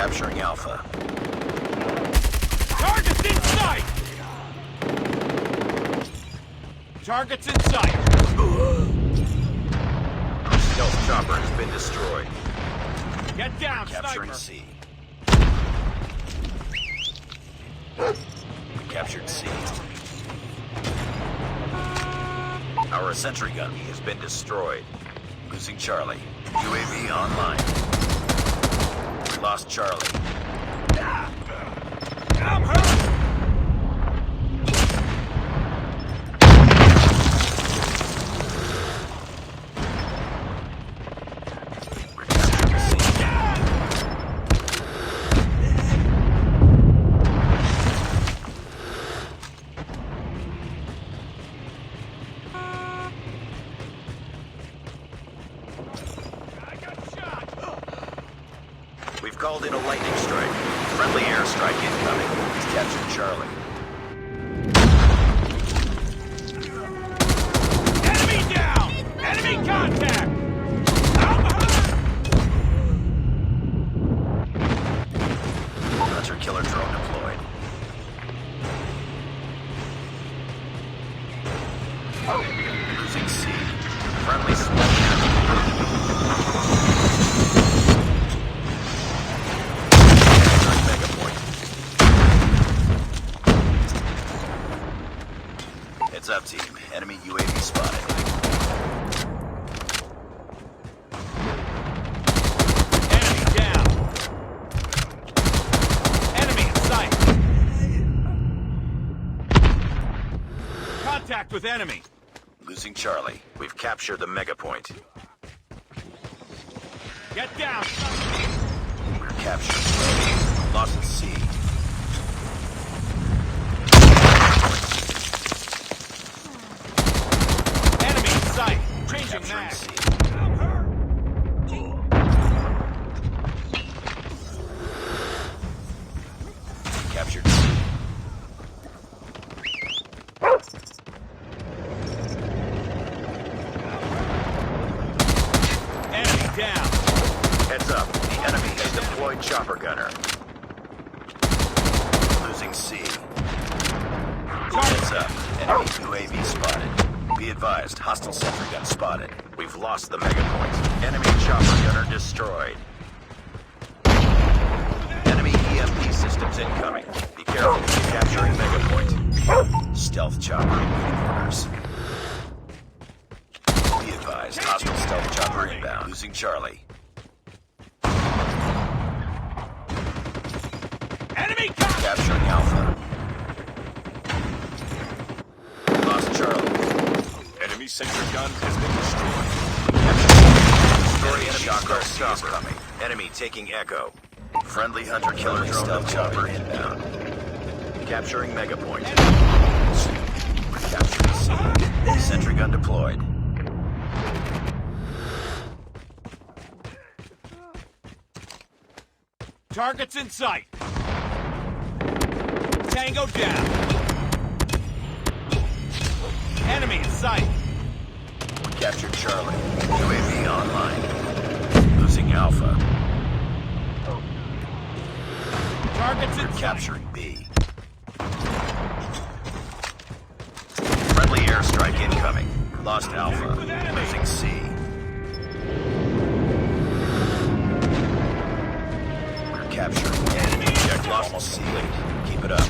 capturing Alpha. Target's in sight! Target's in sight! Stealth chopper has been destroyed. Get down, Capturing sniper! C. Captured C. Our sentry gun has been destroyed. Losing Charlie. UAV online. We lost Charlie. I'm hurt! We're capturing C. We've called in a lightning strike. Friendly airstrike incoming. We've captured Charlie. Enemy down! Enemy contact! I'm hurt! Hunter killer drone deployed. Losing C. Friendly smoke. Mega point. Heads up, team. Enemy UAV spotted. Enemy down! Enemy in sight! Contact with enemy! Losing Charlie. We've captured the mega point. Get down! We're captured. Lost C. Enemy in sight! Changing Capturing mag! C. I'm hurt! Captured C. Enemy down! Heads up. The enemy has deployed chopper gunner. Losing C. Heads up. Enemy UAV spotted. Be advised, hostile sentry gun spotted. We've lost the mega point. Enemy chopper gunner destroyed. Enemy EMP systems incoming. Be careful. Capturing mega point. Stealth chopper waiting orders. Be advised, hostile stealth chopper inbound. Losing Charlie. Enemy contact! Capturing Alpha. Lost Charlie. Enemy sentry gun has been destroyed. Enemy shocker is coming. Enemy taking Echo. Friendly hunter killer drone stealth chopper inbound. Capturing mega point. Capturing C. Sentry gun deployed. Target's in sight! Tango down! Enemy in sight! We captured Charlie. UAV online. Losing Alpha. Target's in We're sight! capturing B. Friendly airstrike incoming. Lost Alpha. Losing C. We're capturing enemy. Objective almost complete. Keep it up.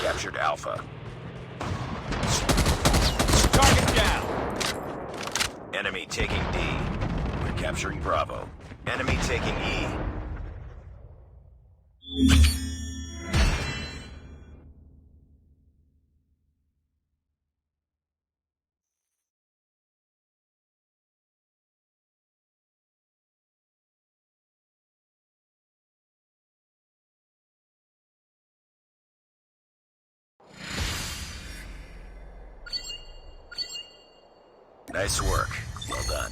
Captured Alpha. Target down! Enemy taking D. We're capturing Bravo. Enemy taking E. Nice work. Well done.